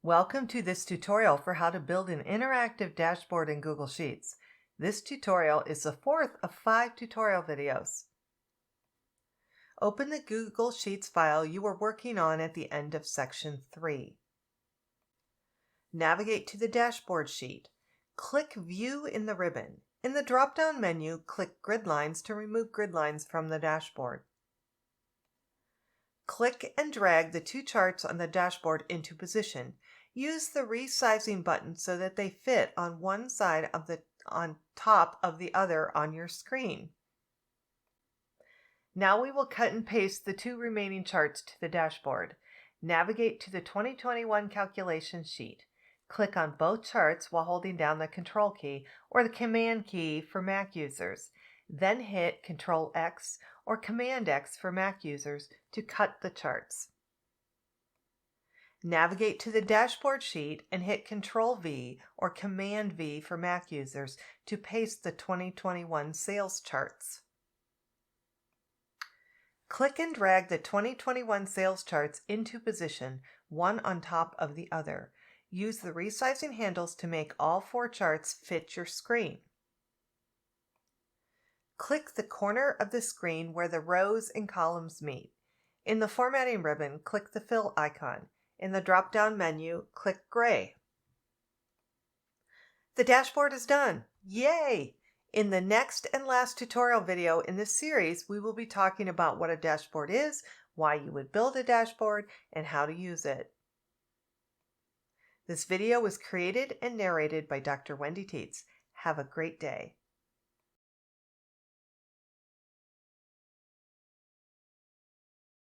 Welcome to this tutorial for how to build an interactive dashboard in Google Sheets. This tutorial is the fourth of 5 tutorial videos. Open the Google Sheets file you were working on at the end of section 3. Navigate to the dashboard sheet. Click View in the ribbon. In the drop-down menu, click Grid Lines to remove grid lines from the dashboard. Click and drag the 2 charts on the dashboard into position. Use the resizing button so that they fit on one side on top of the other on your screen. Now we will cut and paste the 2 remaining charts to the dashboard. Navigate to the 2021 calculation sheet. Click on both charts while holding down the Control key or the Command key for Mac users. Then hit Control X or Command X for Mac users to cut the charts. Navigate to the dashboard sheet and hit Control V or Command V for Mac users to paste the 2021 sales charts. Click and drag the 2021 sales charts into position, one on top of the other. Use the resizing handles to make all 4 charts fit your screen. Click the corner of the screen where the rows and columns meet. In the formatting ribbon, click the fill icon. In the drop-down menu, click Gray. The dashboard is done. Yay! In the next and last tutorial video in this series, we will be talking about what a dashboard is, why you would build a dashboard, and how to use it. This video was created and narrated by Dr. Wendy Tietz. Have a great day.